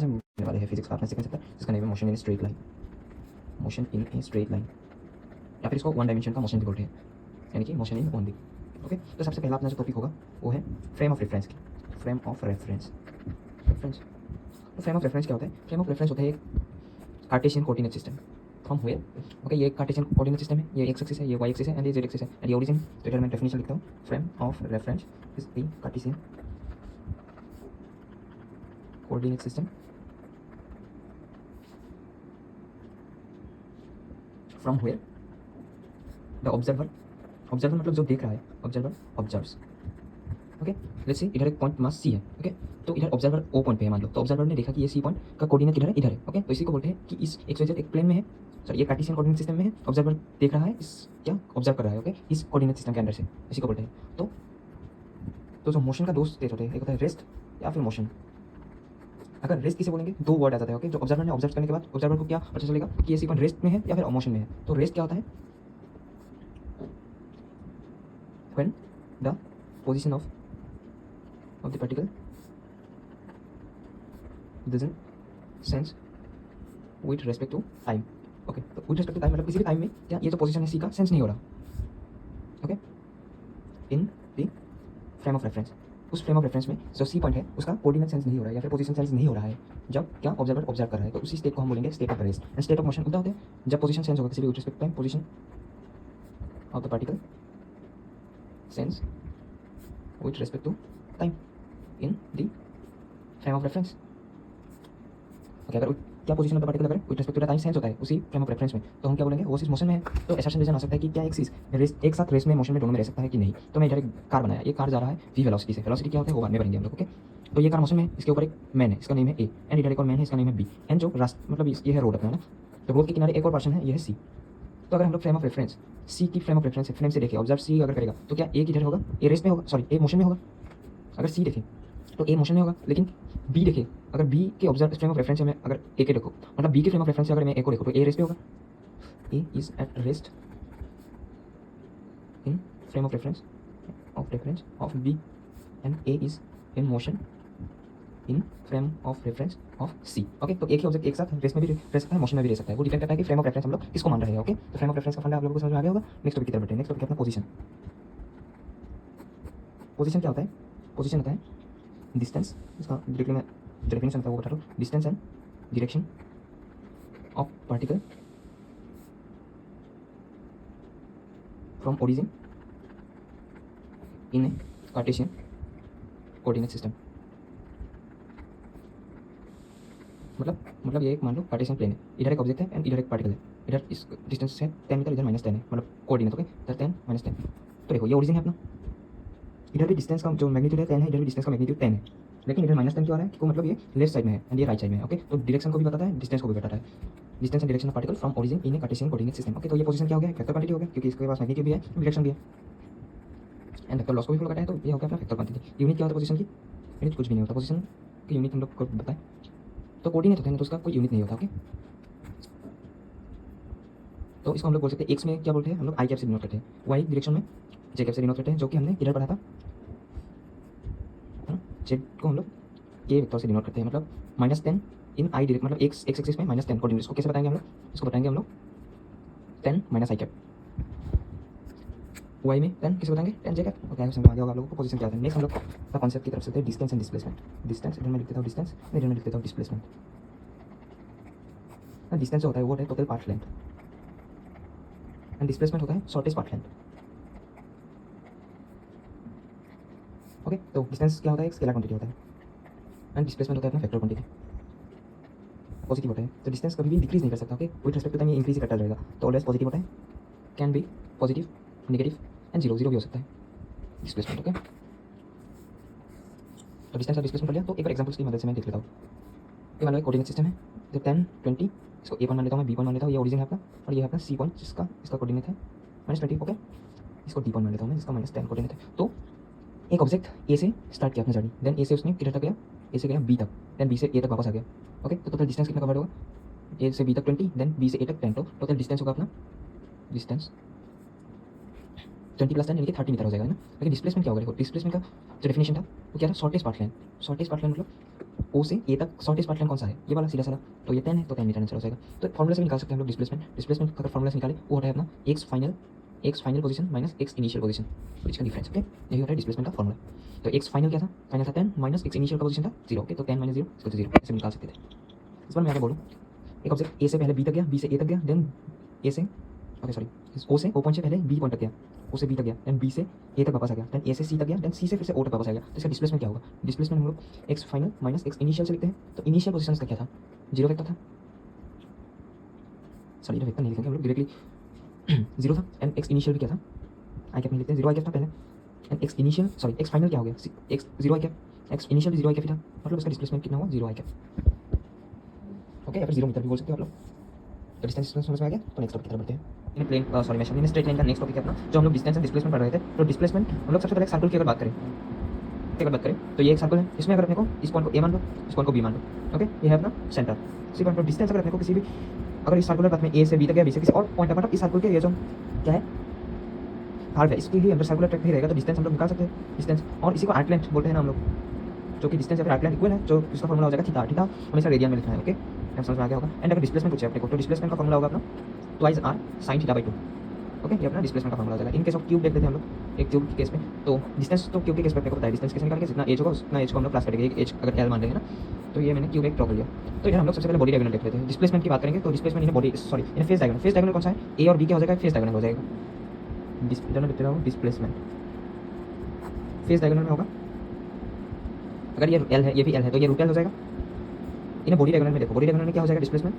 से मिलने वाले हैं फिजिक्स का आपने सीख सकता है, जिसका नेम है motion in straight line, motion in a straight line, या फिर इसको वन डायमेंशन का मोशन भी बोलते हैं, यानी कि मोशन इन ओनली। ओके, तो सबसे पहला अपना जो टॉपिक होगा वो है फ्रेम ऑफ रेफरेंस की। फ्रेम ऑफ रेफरेंस, रेफरेंस तो फ्रेम ऑफ रेफरेंस क्या होता है? फ्रेम ऑफ रेफरेंस होता है एक Cartesian coordinate system from where. Okay, ये कार्टेशियन कोऑर्डिनेट सिस्टम है, ये एक्स एक्सिस है, ये वाई एक्सिस है, एंड ये जेड एक्सिस है, एंड ये ओरिजिन। तो इधर मैं डेफिनेशन लिखता हूँ, frame of reference is the Cartesian coordinate system from where the observer, observer मतलब जो देख रहा है, observer observes. Okay, let's see इधर एक पॉइंट मास सी है। ओके, तो इधर ऑब्जर्वर ओ पॉइंट पे है मान लो, तो ऑब्जर्वर ने देखा कि ये सी पॉइंट का कोऑर्डिनेट किधर है, इधर है। ओके, तो इसी को बोलते हैं कि इस एक्स वाई जेड एक प्लेन में है, सॉरी ये कार्टेशियन कोऑर्डिनेट सिस्टम में है, ऑब्जर्वर देख रहा है, इस क्या ऑब्जर्व कर रहा है। ओके, इस कोऑर्डिनेट सिस्टम के अंदर से, इसी को बोलते हैं। तो जो मोशन का दो स्टेज होते हैं, एक होता है रेस्ट या फिर मोशन। अगर रेस्ट किसे बोलेंगे, दो वर्ड आ जाता है। ओके, जो ऑब्जर्वर ने ऑब्जर्व करने के बाद ऑब्जर्वर को क्या पता चलेगा कि ये सी पॉइंट रेस्ट में है या फिर मोशन में है। तो रेस्ट क्या होता है? When the position of the particle doesn't sense with respect to time. Okay, तो with respect to time मतलब किसी भी टाइम में क्या ये जो पोजीशन है सी का सेंस नहीं हो रहा। Okay, in the frame of reference, उस फ्रेम ऑफ रेफरेंस में जो सी पॉइंट है उसका कोऑर्डिनेट सेंस नहीं हो रहा है या फिर पोजीशन सेंस नहीं हो रहा है, जब क्या ऑब्जर्वर ऑब्जर्व कर रहा है, तो उसी स्टेट को हम बोलेंगे state of rest. And state of motion होता है जब पोजीशन सेंस होगा किसी भी with respect to time, position of the particle sense with respect to time in the frame of reference. Okay, अगर क्या पोजीशन ऑफ द पार्टिकल अगर with respect to time sense होता है उसी फ्रेम ऑफ रेफरेंस में, तो हम क्या बोलेंगे, वो सिर्फ मोशन में है। तो असर्शन रीजन आ सकता है कि क्या एक चीज रेस्ट एक साथ रेस्ट में मोशन में दोनों में रह सकता है कि नहीं। तो मैं इधर एक कार बनाया, ये कार जा रहा है वी वेलोसिटी से, वेलोसिटी क्या होता है वो बाद में पढ़ेंगे हम लोग। ओके, तो ये कार मोशन में है, इसके ऊपर एक मैन है, इसका नेम है ए, एंड इधर एक और मैन है, इसका नेम है बी, एंड जो रास्ता मतलब ये है रोड अपना ना, तो रोड के किनारे एक और पर्सन है, ये है सी। तो अगर हम लोग फ्रेम ऑफ रेफरेंस सी की फ्रेम ऑफ रेफरेंस फ्रेम से देखें, ऑब्जर्व सी अगर करेगा तो क्या ए किधर होगा, ए रेस्ट में होगा, सॉरी ए मोशन में होगा। अगर सी देखें तो ए मोशन में होगा, लेकिन बी देखे, अगर बी के ऑब्जर्व फ्रेम ऑफ रेफरेंस से मैं अगर ए के देखो, मतलब बी के फ्रेम ऑफ रेफरेंस से अगर मैं ए को देखो तो ए रेस्ट पे होगा, A is at rest in frame of reference of B, and A is in motion in frame of reference of C. Okay, तो एक ही ऑब्जेक्ट एक साथ रेस्ट में भी रह सकता है, मोशन में भी रह सकता है, वो डिपेंड करता है कि फ्रेम ऑफ रेफरेंस हम लोग किसको मान रहे हैं। ओके, तो फ्रेम ऑफ रेफरेंस का फंडा आप लोगों को समझ में आ गया होगा। नेक्स्ट टॉपिक की तरफ बढ़ते हैं। नेक्स्ट टॉपिक अपना पोजीशन। पोजीशन क्या होता है? पोजीशन होता है डिस्टेंस, इसका डायरेक्टली मैं जो डेफिनेशन था वो बता रहा हूँ, distance and direction of particle from origin in A Cartesian coordinate system. मतलब ये एक मान लो कार्टेशियन प्लेन है, इधर एक ऑब्जेक्ट है एंड इधर एक पार्टिकल है, इधर इस डिस्टेंस है 10 मीटर, इधर -10 है, मतलब कोऑर्डिनेट। ओके, इधर 10 -10, तो देखो ये ओरिजिन है अपना, इधर भी डिस्टेंस का जो मैग्नीट्यूड है 10 है, इधर भी डिस्टेंस का मैग्नीट्यूड 10 है, लेकिन इधर -10 क्यों आ रहा है? क्यों, मतलब ये लेफ्ट साइड में है एंड ये राइट साइड में है। ओके, तो डायरेक्शन को भी बताता है, डिस्टेंस को भी बताता है, distance and direction of particle from origin in A Cartesian coordinate system. Okay, तो ये पोजीशन क्या हो गया? वेक्टर क्वांटिटी हो गया, क्योंकि इसके पास मैग्नीट्यूड भी है, डायरेक्शन भी है, एंड वेक्टर लॉस को भी फॉलो करता है, तो ये हो गया अपना वेक्टर क्वांटिटी। यूनिट क्या होता है पोजीशन की? यूनिट कुछ भी नहीं होता, पोजीशन की यूनिट हम लोग को बताएं तो कोऑर्डिनेट होता है ना, तो उसका कोई यूनिट नहीं होता। ओके, तो इसको हम लोग बोल सकते हैं, एक्स में क्या बोलते हैं हम लोग आई कैप से डिनोट करते हैं, वाई डायरेक्शन में जे कैप से डिनोट करते हैं, जो कि हमने इधर पढ़ा था। जेड को हम लोग के वेक्टर से डिनोट करते हैं, मतलब -10 इन आई डायरेक्ट, मतलब एक्स एक्सिस में -10 कोऑर्डिनेट। इसको कैसे बताएंगे हम लोग? इसको बताएंगे हम लोग 10 माइनस आई कैप, वाई में 10 किसे बताएंगे? 10 जे कैप। ओके, समझ आ गया होगा आप लोगों को पोजीशन क्या होता है। नेक्स्ट हम लोग का कॉन्सेप्ट की तरफ से डिस्टेंस एंड डिस्प्लेसमेंट। डिस्टेंस इधर मैं लिख देता हूँ डिस्टेंस, इधर मैं लिख देता हूँ डिस्प्लेसमेंट। डिस्टेंस जो होता है वो होता है total path length, and displacement होता है शॉर्टेस्ट पाथ लेंथ। ओके, तो डिस्टेंस क्या होता है? एक स्केलर क्वांटिटी होता है, एंड डिस्प्लेसमेंट होता है अपना वेक्टर क्वांटिटी, पॉजिटिव होता है। तो डिस्टेंस कभी भी डिक्रीज नहीं कर सकता। Okay, with respect to time ये इंक्रीज ही करता रहेगा, तो ऑलवेज पॉजिटिव होता है, can be positive, negative and zero भी हो सकता है डिस्प्लेसमेंट। ओके, तो डिस्टेंस और डिस्प्लेसमेंट लिया, तो एक बार एग्जांपल्स की मदद से मैं देख लेता हूँ। ये मान लो एक कोऑर्डिनेट सिस्टम है, तो 10 20, इसको ए पॉइंट मान लेता हूँ मैं, बी पॉइंट मान लेता हूँ, ये ओरिजिन है अपना, और ये है अपना सी पॉइंट जिसका इसका कोऑर्डिनेट है -20। ओके, इसको डी पॉइंट मान लेता हूँ मैं, इसका -10 कोऑर्डिनेट है। तो एक ऑब्जेक्ट ए से स्टार्ट किया अपना जर्नी, देन ए से उसने किधर तक गया? ए से गया बी तक, देन बी से ए तक वापस आ गया। ओके, तो टोटल डिस्टेंस कितना कवर होगा? ए से बी तक 20, देन बी से ए तक 10, तो टोटल डिस्टेंस होगा अपना डिस्टेंस 20 + 10 यानी कि 30 मीटर हो जाएगा ना। लेकिन डिस्प्लेसमेंट क्या होगा? देखो डिस्प्लेसमेंट का जो डेफिनेशन था वो क्या था? Shortest path length. Shortest path length मतलब ओ से ए तक शॉर्टेस्ट पाथ लाइन कौन सा है, ये वाला सीधा साधा, तो ये 10 है, तो 10 मीटर आंसर हो जाएगा। तो फॉर्मूला से भी निकाल सकते हैं हम लोग डिस्प्लेसमेंट का अगर फॉर्मूला से निकाले वो होता है अपना X final position minus X initial position, which का डिफरेंस। ओके, यही होता है डिस्प्लेसमेंट का फॉर्मूला। तो एक्स फाइनल क्या था, फाइनल था 10 माइनस एक्स इनिशियल का पोजीशन था 0। ओके, तो 10 माइनस 0 इसको 0 ऐसे निकाल सकते थे। इस बार मैं आगे बोलूँ, एक ऑब्जेक्ट ए से पहले बी तक गया, बी से ए तक गया, देन ए से ओके सॉरी ओ से ओ पॉइंट से पहले बी पॉइंट तक गया, ओ से बी तक गया, देन बी से ए तक वापस आ गया, देन ए से सी तक गया, देन सी से फिर से ओ तक वापस आ गया। तो इसका डिस्प्लेसमेंट क्या होगा, डिस्प्लेसमेंट हम लोग x final minus X initial से लिखते हैं। तो इनिशियल पोजीशन का क्या था, 0 वेक्टर था, सॉरी वेक्टर नहीं लिखेंगे हम लोग डायरेक्टली 0 था, एंड एक्स इनिशियल भी क्या था, आई कैप नहीं लिखते, 0 आई कैप था पहले, and x initial sorry x final क्या हो गया, एक्स 0 आई कैप, एक्स इनिशियल भी 0 आई कैप ही था, मतलब इसका डिस्प्लेसमेंट कितना हुआ 0 आई कैप। ओके, या फिर 0 मीटर भी बोल सकते हो आप लोग। तो डिस्टेंस समझ में आ गया। तो नेक्स्ट टॉपिक की तरफ बढ़ते हैं। इन प्लेन सॉरी मैं स्ट्रेट लाइन का नेक्स्ट टॉपिक है अपना, जो हम लोग डिस्टेंस एंड डिस्प्लेसमेंट पढ़ रहे थे। तो डिस्प्लेसमेंट हम लोग सबसे पहले सर्कल की अगर बात करें तो ये एक सर्कल है, इसमें अगर अपने को इस पॉइंट को ए मान लो, इस पॉइंट को बी मान लो। ओके, ये है अपना सेंटर। इसी पॉइंट पर डिस्टेंस अगर अपने को किसी भी अगर इस सर्कुलर पाथ में ए से बी तक या बी से किसी और पॉइंट तक, मतलब इस सर्कल के ये जो क्या है हार्ड है, इसके लिए अंदर सर्कुलर ट्रैक नहीं रहेगा, तो डिस्टेंस हम लोग निकाल सकते हैं डिस्टेंस। और इसी को आर्क लेंथ बोलते हैं ना हम लोग, जो कि डिस्टेंस या फिर आर्क लेंथ इक्वल है, जो इसका फॉर्मूला हो जाएगा थीटा। थीटा हमेशा रेडियन में लिखना है। ओके, समझ में आ गया होगा। एंड अगर डिस्प्लेसमेंट पूछे अपने को, तो डिस्प्लेसमेंट का फॉर्मूला होगा अपना twice R sine theta by 2। Okay, ये अपना डिस्प्लेसमेंट का फॉर्मूला हो जाएगा। इन केस ऑफ क्यूब देख लेते हैं हम लोग, एक क्यूब के केस में। तो डिस्टेंस तो क्यूब के केस में अपने को पता है, डिस्टेंस कैसे निकाल के जितना एज होगा उतना एज को हम लोग क्लास करेंगे। एक एज अगर एल मान रहे हैं ना, तो ये मैंने क्यूब एक ड्रॉ कर लिया। तो इधर हम लोग सबसे पहले बॉडी डायगोनल देख लेते हैं। डिस्प्लेसमेंट की बात करेंगे तो displacement in body sorry in face diagonal. Face diagonal कौन सा है, ए और बी क्या हो जाएगा, फेस डायगोनल हो जाएगा। डिस्प्लेसमेंट फेस डायगोनल में होगा, अगर ये एल है ये भी एल है तो ये रूट एल हो जाएगा। इन्हें बॉडी डायगोनल में देखो, बॉडी डायगोनल में क्या हो जाएगा डिस्प्लेसमेंट,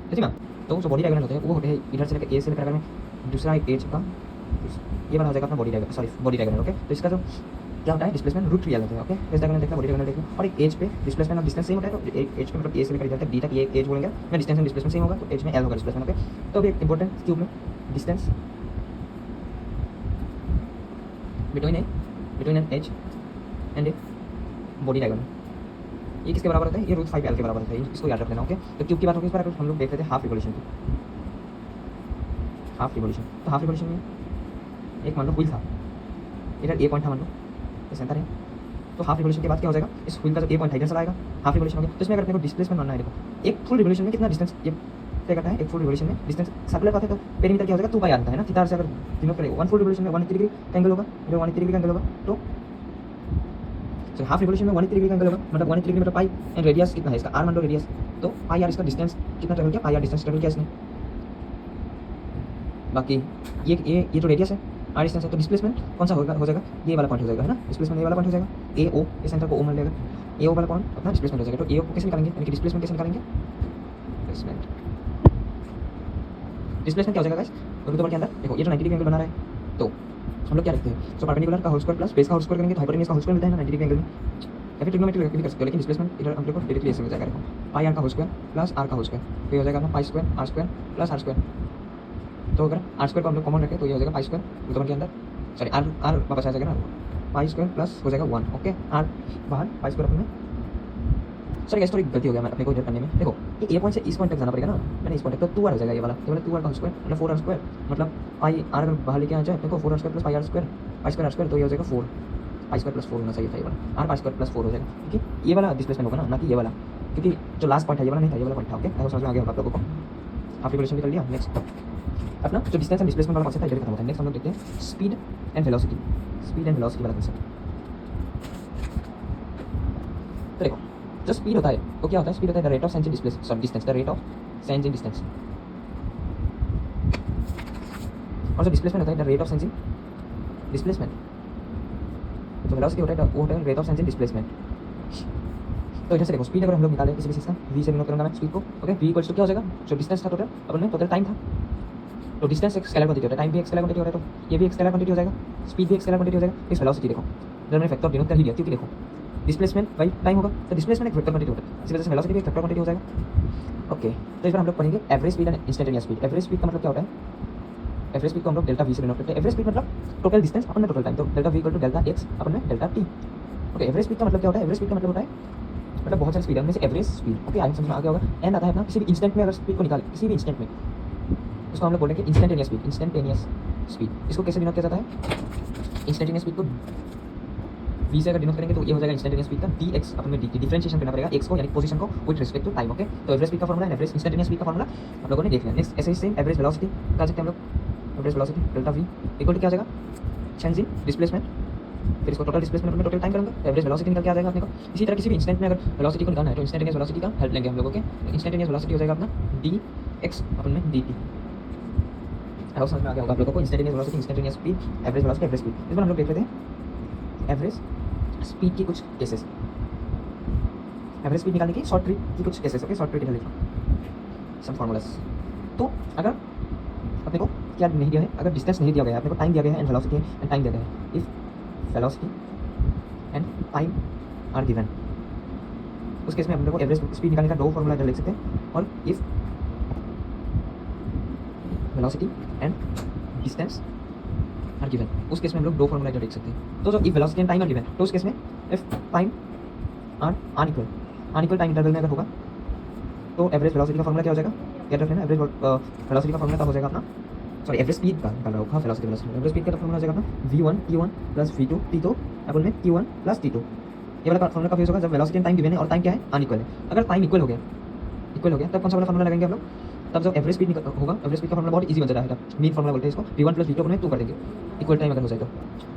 ठीक है ना। तो जो बॉडी डायगोनल होते हैं वो होते हैं इधर से लेकर ए से लेकर अगर मैं दूसरा एज का ये वाला हो जाएगा अपना body diagonal, sorry body diagonal. Okay, तो इसका जो क्या होता है डिस्प्लेसमेंट रूट 3 होता है। ओके, फेस डायगोनल देखना, बॉडी डायगोनल देखना, और एक एज पे डिस्प्लेसमेंट और डिस्टेंस सेम होता है। तो एक एज पे मतलब ए से लेकर इधर तक डी तक ये एज बोलेंगे, मैं डिस्टेंस एंड डिस्प्लेसमेंट सेम होगा, तो एज में एल होगा डिस्प्लेसमेंट। ओके, तो अभी एक इंपॉर्टेंट क्यूब में distance between an edge and a body diagonal, ये किसके बराबर होता है, ये रूट 5 एल के बराबर होता है, इसको याद रख लेना। ओके, तो क्यूब की बात होगी इस बार हम लोग देख लेते हैं हाफ रिवोल्यूशन की। हाफ रिवोल्यूशन, तो हाफ रिवोल्यूशन में एक मान लो व्हील था, इधर ए पॉइंट था मान लो, ये सेंटर है। तो हाफ रिवोल्यूशन के बाद क्या हो जाएगा, इस व्हील का जो ए पॉइंट है इधर चला आएगा, हाफ रिवोल्यूशन हो गया। तो इसमें अगर अपने को डिस्प्लेसमेंट मानना है, देखो एक फुल रिवोल्यूशन में कितना डिस्टेंस ये तय करता है। एक फुल रिवोल्यूशन में डिस्टेंस सर्कुलर पाथ है तो पेरीमीटर क्या हो जाएगा 2 पाई आता है ना, थीटा से अगर डिनोट करेंगे। वन फुल रिवोल्यूशन में 180 डिग्री का एंगल होगा, इधर 180 डिग्री का एंगल होगा। तो हाफ रिवोल्यूशन में 180 डिग्री का एंगल होगा, मतलब 180 डिग्री मतलब पाई, एंड रेडियस कितना है इसका आर मान लो रेडियस, तो पाई आर इसका डिस्टेंस कितना ट्रेवल किया, पाई आर डिस्टेंस ट्रेवल किया इसने। बाकी ये जो रेडियस है आर डिस्टेंस है, तो डिस्प्लेसमेंट कौन सा होगा, हो जाएगा ये वाला पॉइंट हो जाएगा, है ना। डिस्प्लेसमेंट ये वाला पॉइंट हो जाएगा, ए ओ इस सेंटर को ओ मान लेगा, ए ओ वाला पॉइंट अपना डिस्प्लेसमेंट हो जाएगा। तो ए ओ को कैसे निकालेंगे, यानी कि डिस्प्लेसमेंट कैसे निकालेंगे, डिस्प्लेसमेंट क्या हो जाएगा गाइस, रुट के अंदर देखो ये जो 90 डिग्री एंगल बना रहा है, तो हम लोग क्या रखते हैं, सो परपेंडिकुलर का होल स्क्वायर प्लस बेस का होल स्क्वायर करेंगे तो हाइपोटेन्यूज का होल स्क्वायर मिलता है ना 90 डिग्री एंगल में। या फिर ट्रिग्नोमेट्री भी कर सकते हो, लेकिन डिस्प्लेसमेंट इधर हम लोग को डायरेक्टली ऐसे मिल जाएगा, देखो पाई आर का होल स्क्वायर प्लस आर का होल स्क्वायर, तो ये हो जाएगा अपना pi square R square plus R square. तो अगर आर स्क्वायर को हम लोग कॉमन रखें तो ये हो जाएगा पाई स्क्वायर रुट के अंदर, सॉरी आर वापस आ जाएगा ना, पाई स्क्वायर प्लस हो जाएगा 1। ओके, आर बाहर पाई स्क्वायर अपने, सॉरी गाइस थोड़ी गलती हो गया मैं अपने को इधर करने में। देखो ये ए पॉइंट से इस पॉइंट तक जाना पड़ेगा ना, मैंने इस पॉइंट तक तो 2 आर हो जाएगा, ये वाला 2 आर का स्क्वायर मतलब 4 आर स्क्वायर, मतलब पाई आर अगर बाहर लेके आ जाए अपने को 4 R square plus pi square R square, तो ये हो जाएगा 4 पाई स्क्वायर प्लस 4 होना चाहिए था, ये वाला आर पाई स्क्वायर प्लस 4 हो जाएगा, क्योंकि ये वाला डिस्प्लेसमेंट होगा ना कि ये वाला, क्योंकि जो लास्ट पॉइंट है ये वाला नहीं था, ये वाला पॉइंट था। ओके, अब समझ में आ गया होगा आप लोगों को, हाफ रिवोल्यूशन भी कर लिया। नेक्स्ट अपना जो डिस्टेंस एंड डिस्प्लेसमेंट वाला कॉन्सेप्ट है इधर खत्म होता है। नेक्स्ट हम लोग देखते हैं speed and velocity, speed and velocity वाला कॉन्सेप्ट। तो देखो जो स्पीड होता है वो क्या होता है, स्पीड होता है the rate of change in distance, the rate of change in distance, और जो डिस्प्लेसमेंट होता है the rate of change in displacement. जो वेलोसिटी होता है वो होता है rate of change in displacement. तो इधर से देखो स्पीड अगर हम लोग निकालें किसी भी चीज़ का, वी से डिनोट करूँगा मैं स्पीड को। ओके, वी इक्वल्स टू क्या हो जाएगा, जो डिस्टेंस था टोटल अपन में टोटल टाइम था, तो डिस्टेंस एक स्केलर क्वांटिटी होता है, टाइम भी एक स्केलर क्वांटिटी हो रहा है, तो ये भी एक स्केलर क्वांटिटी हो जाएगा, स्पीड भी एक स्केलर क्वांटिटी हो जाएगा। इस वेलोसिटी देखो जब मैंने फैक्टर डिनोट कर ही लिया, क्योंकि देखो डिस्प्लेसमेंट बाई टाइम होगा, तो डिस्प्लेसमेंट एक वेक्टर क्वांटिटी होता है, इसी वजह से वेलोसिटी भी एक वेक्टर क्वांटिटी हो जाएगा। ओके, तो इस बार हम लोग पढ़ेंगे average speed and instantaneous speed. Average speed का मतलब क्या होता है, एवरेज स्पीड को हम लोग डेल्टा वी से डिनोट करते हैं। एवरेज स्पीड मतलब टोटल डिस्टेंस अपन में टोटल टाइम, तो delta V equal to delta X अपन में delta T. Okay, average speed का मतलब क्या होता है, एवरेज स्पीड का मतलब होता है मतलब बहुत सारी स्पीड है उनमें से एवरेज स्पीड। ओके, आगे समझ में आ गया होगा। एंड आता है अपना किसी भी इंस्टेंट में अगर स्पीड को निकाले, किसी भी इंस्टेंट में, उसको हम लोग बोलेंगे इंस्टेंटेनियस स्पीड। इंस्टेंटेनियस स्पीड इसको कैसे डिनोट किया जाता है, इंस्टेंटेनियस स्पीड को वी से अगर डिनोट करेंगे तो ये हो जाएगा इंस्टेंटेनियस स्पीड का डी एक्स अपन में डी डिफरेंशिएशन करना पड़ेगा एक्स को यानी पोजीशन को with respect to time. Okay, तो एवरेज स्पीड का फॉर्मूला एवरेज इंस्टेंटेनियस स्पीड का फॉर्मूला आप लोगों ने देख लिया। नेक्स्ट ऐसे ही सेम एवरेज वेलोसिटी कर सकते हैं हम लोग। Average velocity delta V equal to क्या आ जाएगा, चेंज इन डिस्प्लेसमेंट, फिर इसको टोटल डिस्प्लेसमेंट में टोटल टाइम करूँगा, एवरेज वेलोसिटी निकल के आ जाएगा अपने को। इसी तरह किसी भी इंस्टेंट में अगर वेलोसिटी को निकालना है तो इंस्टेंटेनियस वेलोसिटी का हेल्प लेंगे हम लोगों के। इंस्टेंटेनियस वेलोसिटी हो जाएगा अपना डी एक्स अपन में डी टी। अब समझ में आ गया होगा आप लोगों को instantaneous velocity, instantaneous speed, average velocity, average speed. इस बार हम लोग देख लेते हैं एवरेज स्पीड की कुछ केसेस, एवरेज स्पीड निकालने की शॉर्ट ट्रिक की कुछ केसेस। ओके, शॉर्ट ट्रिक निकालने सम फार्मूलास। तो अगर अपने को क्या नहीं दिया है, अगर डिस्टेंस नहीं दिया गया है, अपने को टाइम दिया गया है एंड वेलोसिटी एंड टाइम दिया गया है, if velocity and time are given, उस केस में अपने को एवरेज स्पीड निकालने का दो फार्मूला लिख सकते हैं। और if velocity and distance are given, उस केस में हम लोग दो फार्मूला लिख सकते हैं। तो जो if velocity and time are given, तो उस केस में if time are unequal time interval में अगर होगा तो एवरेज वेलोसिटी का फार्मूला क्या हो जाएगा, याद रखना एवरेज वेलोसिटी का फार्मूला क्या हो जाएगा अपना, सॉरी एवरेज स्पीड का निकाल रहा हूँ, वेलोसिटी एवरेज स्पीड का फार्मूला हो जाएगा अपना v1 t1 plus v2 t2 अपन में q1 प्लस t2। ये वाला फार्मूला कब यूज होगा, जब वेलोसिटी एंड टाइम गिवन है और टाइम क्या है अनइक्वल है। अगर टाइम इक्वल हो गया तब कौन सा वाला फार्मूला लगाएंगे हम लोग, तब जब एवरेज स्पीड होगा, एवरेज स्पीड का फार्मूला बहुत इजी बन जाता है। मेन फार्मूला बोलते हैं इसको, v1 प्लस v2 अपन में 2 कर देंगे इक्वल टाइम अगर हो जाए तो।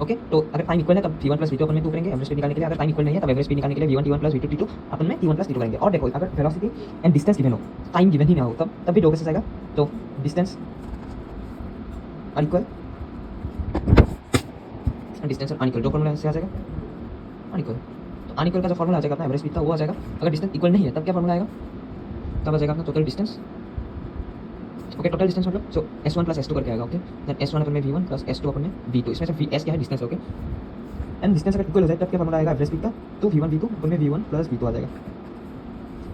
ओके, तो अगर टाइम इक्वल है तब v1 प्लस v2 अपन में 2 करेंगे एवरेज स्पीड निकालने के लिए। अगर टाइम इक्वल नहीं है तब एवरेज स्पीड निकालने के लिए v1 t1 plus v2 t2 अपन में t1 प्लस t2 करेंगे। और देखो अगर वेलोसिटी एंड डिस्टेंस गिवन हो, टाइम गिवन ही ना हो, तब भी दो कैसे आएगा, तो डिस्टेंस अनइक्वल, डिस्टेंस अनइक्वल, दो फार्मूला से आ जाएगा अनइक्वल। तो अनइक्वल का जो फार्मूला आ जाएगा अपना एवरेज स्पीड का वो आ जाएगा। अगर डिस्टेंस इक्वल नहीं है तब क्या फार्मूला आएगा, तब आ जाएगा अपना total distance. Okay, total distance मतलब जो s1 प्लस s2 करके आएगा। ओके, देन s1 अपन में v1 प्लस s2 अपन में v2, इसमें से s क्या है डिस्टेंस। ओके, एंड डिस्टेंस अगर इक्वल हो जाए तब क्या फार्मूला आएगा एवरेज स्पीड का, तो v1 v2 अपन में v1 प्लस v2 आ जाएगा।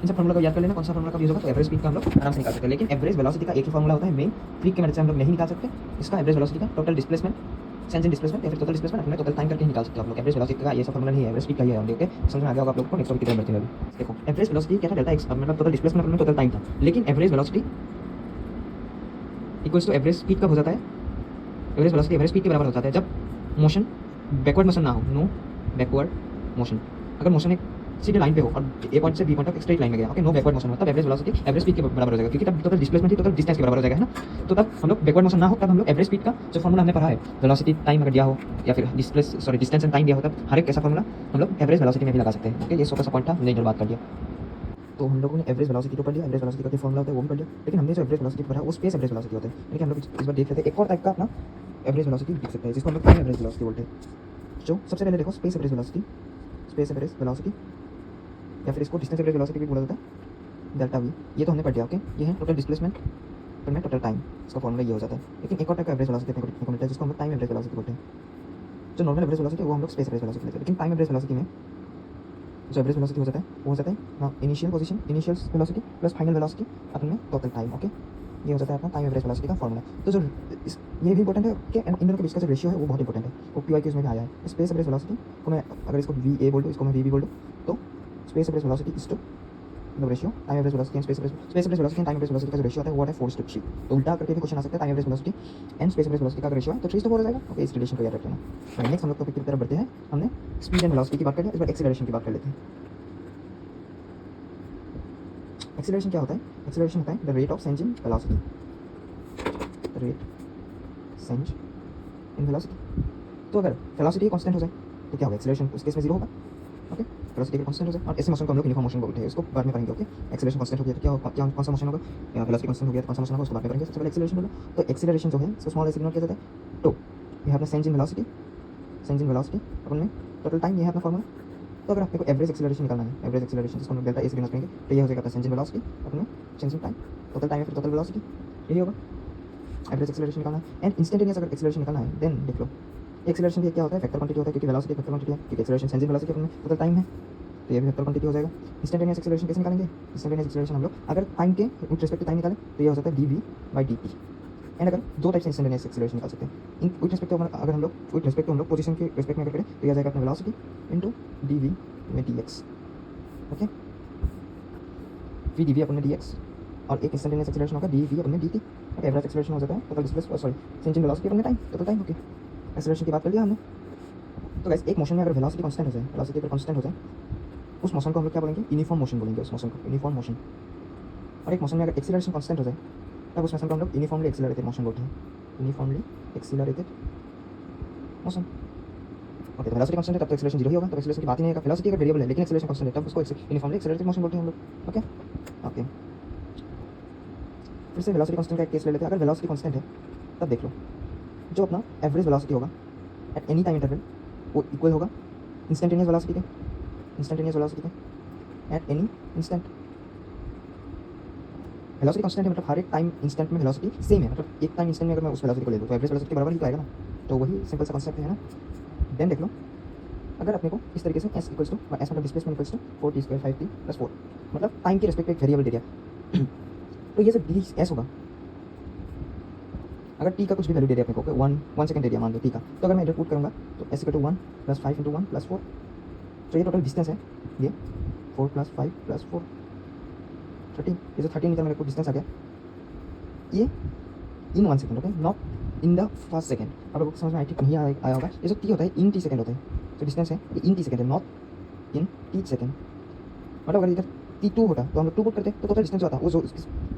इन सब फार्मूला को याद कर लेना, कौन सा फार्मूला कब यूज होगा, तो एवरेज स्पीड का हम लोग आराम से निकाल सकते हैं। लेकिन एवरेज वेलोसिटी का एक ही फार्मूला होता है, मेन ट्रिक की मदद से हम लोग नहीं निकाल सकते इसका। एवरेज वेलोसिटी का total displacement, change in displacement या फिर टोटल डिस्प्लेसमेंट अपने टोटल टाइम करके निकाल सकते हो आप लोग। एवरेज वेलोसिटी का ये सब फार्मूला नहीं है, एवरेज स्पीड का ही है। ओके, समझ में आ गया होगा आप लोगों को। नेक्स्ट टॉपिक की तरफ बढ़ते हैं। देखो एवरेज वेलोसिटी क्या था, डेल्टा एक्स, मतलब टोटल डिस्प्लेसमेंट अपने टोटल टाइम था। लेकिन average velocity equals to average speed कब हो जाता है, एवरेज वेलोसिटी एवरेज स्पीड के बराबर हो जाता है जब मोशन बैकवर्ड मोशन ना हो, नो बैकवर्ड मोशन। अगर मोशन एक सीधे लाइन पे हो और ए पॉइंट से बी पॉइंट तक स्ट्रेट लाइन में गया, ओके, नो बैकवर्ड मोशन हो, तब एवरेज वेलोसिटी एवरेज स्पीड के बराबर हो जाएगा, क्योंकि तब टोटल डिस्प्लेसमेंट ही टोटल डिस्टेंस के बराबर हो जाएगा, है ना। तो तब हम लोग बैकवर्ड मोशन ना हो, तब हम लोग एवरेज स्पीड का जो फार्मूला हमने पढ़ा है, वेलोसिटी टाइम अगर दिया हो या फिर डिस्टेंस एंड टाइम दिया हो, तब हर एक ऐसा फार्मूला हम लोग एवरेज वेलोसिटी में भी लगा सकते हैं। ओके, ये छोटा सा पॉइंट था, हमने इधर बात कर दिया। तो हम लोगों ने एवरेज वेलोसिटी तो पढ़ लिया, एवरेज वेलोसिटी का जो फार्मूला होता है वो भी पढ़ लिया, लेकिन हमने जो एवरेज वेलोसिटी पढ़ा वो स्पेस एवरेज वेलोसिटी होता है। यानी कि हम लोग इस बार देख लेते हैं एक और टाइप का अपना एवरेज वेलोसिटी लिख सकते हैं, जिसको हम लोग टाइम एवरेज वेलोसिटी बोलते हैं। जो सबसे पहले देखो स्पेस एवरेज वेलोसिटी या फिर इसको डिस्टेंस एवरेज वेलोसिटी भी बोला जाता है, डेल्टा वी। ये तो हमने पढ़ लिया। ओके, ये है टोटल डिस्प्लेसमेंट पर में टोटल टाइम, इसका फॉर्मूला ये हो जाता है। लेकिन एक और टाइप का एवरेज वेलोसिटी देखने को मिलता है, जिसको हम लोग टाइम एवरेज वेलोसिटी बोलते हैं। जो नॉर्मल एवरेज वेलोसिटी है वो हम लोग स्पेस एवरेज वेलोसिटी लेते हैं, लेकिन टाइम एवरेज वेलोसिटी में जो एवरेज वेलोसिटी हो जाता है वो हो जाता है initial position, initial velocity plus final velocity अपन में टोटल टाइम। ओके, ये हो जाता है अपना टाइम एवरेज वेलोसिटी का फॉर्मूला। तो जो ये भी इंपॉर्टेंट है कि इन दोनों के बीच का जो रेशियो है वो बहुत इंपॉर्टेंट है, वो पी में भी आया है। स्पेस एवरेज वेलोसिटी को मैं अगर इसको वी ए बोल दूँ, इसको मैं वी बी बोल दूँ, तो space average velocity is to the ratio time average velocity and space average velocity and time average velocity का जो रेशियो है वो है 4:3। तो उल्टा करके भी क्वेश्चन आ सकता है, time average velocity and space average velocity का रेशियो है तो 3:4 हो जाएगा। ओके, इस रिलेशन को याद रख लेना। नेक्स्ट हम लोग टॉपिक की तरफ बढ़ते हैं। हमने स्पीड एंड वेलोसिटी की बात कर लिया, इस बार एक्सीलरेशन की बात कर लेते हैं। एक्सीलरेशन क्या होता है, एक्सीलरेशन होता है the rate of change in velocity, the rate change in velocity. तो अगर वेलोसिटी कांस्टेंट हो जाए तो क्या होगा, एक्सीलरेशन उस केस में 0 होगा। ओके, वेलोसिटी कांस्टेंट हो जाए, और ऐसे मोशन को हम लोग यूनिफॉर्म मोशन बोलते हैं, इसको बाद में करेंगे। ओके, एक्सीलरेशन कांस्टेंट हो गया तो क्या होगा, क्या कौन सा मोशन होगा, या वेलोसिटी कांस्टेंट हो गया तो कौन सा मोशन होगा, उसको बाद में करेंगे। सबसे पहले एक्सीलरेशन बोलो, तो एक्सीलरेशन जो है इसको स्मॉल ए से डिनोट किया जाता है। तो ये है अपना चेंज इन वेलोसिटी अपन में टोटल टाइम, ये है अपना फॉर्मूला। तो अगर आपको एवरेज एक्सीलरेशन निकालना है, एवरेज एक्सीलरेशन जिसको हम लोग डेल्टा ए से डिनोट करेंगे, तो ये हो जाएगा अपना चेंज इन वेलोसिटी अपन में change in time, total time फिर टोटल वेलोसिटी, यही होगा एवरेज एक्सीलरेशन निकालना है। एंड इंस्टेंटेनियस अगर एक्सीलरेशन निकालना है, देन देख लो एक्सीलरेशन भी क्या होता है, वेक्टर क्वांटिटी होता है, क्योंकि वेलोसिटी वेक्टर क्वांटिटी है, क्योंकि एक्सीलरेशन चेंज इन वेलोसिटी अपन में टोटल टाइम है, तो ये भी वेक्टर क्वांटिटी हो जाएगा। इंस्टेंटेनियस एक्सीलरेशन कैसे निकालेंगे, इंस्टेंटेनियस एक्सीलरेशन हम लोग अगर टाइम के विद रिस्पेक्ट टू टाइम निकालें तो ये हो जाता है dv/dt। एंड अगर दो टाइप से इंस्टेंटेनियस एक्सीलरेशन निकाल सकते हैं, इन विद रिस्पेक्ट टू अगर हम लोग विद रिस्पेक्ट टू हम लोग पोजीशन के रिस्पेक्ट में अगर करें तो यह आ जाएगा अपना velocity into dv/dx। Okay, v dv अपन में dx, और एक इंस्टेंटेनियस एक्सीलरेशन होगा dv अपन में dt। एवरेज एक्सीलरेशन हो जाता है total displacement, sorry change in velocity अपन में time, total time. Okay, acceleration की बात कर लिया हमने। तो गाइस एक मोशन में अगर वेलोसिटी कांस्टेंट हो जाए, वेलोसिटी अगर कांस्टेंट हो जाए, उस मोशन को हम लोग क्या बोलेंगे, यूनिफॉर्म मोशन बोलेंगे उस मोशन को, यूनिफॉर्म मोशन। और एक मोशन में अगर एक्सीलरेशन कांस्टेंट हो जाए, तब उस मोशन को हम लोग यूनिफॉर्मली एक्सीलरेटेड मोशन बोलते हैं, यूनिफॉर्मली एक्सीलरेटेड मोशन। ओके, तो वेलोसिटी कांस्टेंट है तब तो एक्सीलरेशन 0 ही होगा, तो एक्सीलरेशन की बात ही नहीं है। वेलोसिटी अगर वेरिएबल है लेकिन एक्सीलरेशन कांस्टेंट है, तब उसको यूनिफॉर्मली एक्सीलरेटेड मोशन बोलते हैं हम लोग। ओके ओके, फिर से वेलोसिटी कांस्टेंट का एक केस ले लेते हैं। अगर वेलोसिटी कांस्टेंट है तब देख लो, जो अपना एवरेज वेलोसिटी होगा एट एनी टाइम इंटरवल वो इक्वल होगा इंस्टेंटेनियस वेलोसिटी के, इंस्टेंटेनियस वेलोसिटी के at any instant. Velocity constant है मतलब हर एक टाइम इंस्टेंट में वेलोसिटी सेम है, मतलब एक टाइम इंस्टेंट में अगर मैं उस वेलोसिटी को ले लूँ तो एवरेज वेलोसिटी के बराबर ही तो आएगा ना, तो वही सिंपल सा कांसेप्ट है ना। देन देख लो, अगर अपने को इस तरीके से s इक्वल्स टू s मतलब displacement equals to 4t² 5t + 4, मतलब टाइम के रिस्पेक्ट पे एक वेरिएबल दे दिया तो ये सब डी एस होगा। अगर टी का कुछ भी वैल्यू दे दिया अपने को, 1 सेकंड दे दिया मान लो टी का, तो अगर मैं इधर पुट करूँगा तो s = 1 + 5 × 1 + 4, तो ये टोटल डिस्टेंस है, ये 4 + 5 + 4 13, ये जो 13 मीटर मेरे को डिस्टेंस आ गया, ये इन 1 second, okay, not in the first second. अब आपको समझ में आई ठीक नहीं आया होगा, ये जो टी होता है इन टी सेकंड होता है, जो डिस्टेंस है ये इन टी सेकंड है, नॉट इन टी सेकंड। मतलब अगर इधर t2 होता तो हम लोग 2 पुट करते तो टोटल डिस्टेंस जो आता वो जो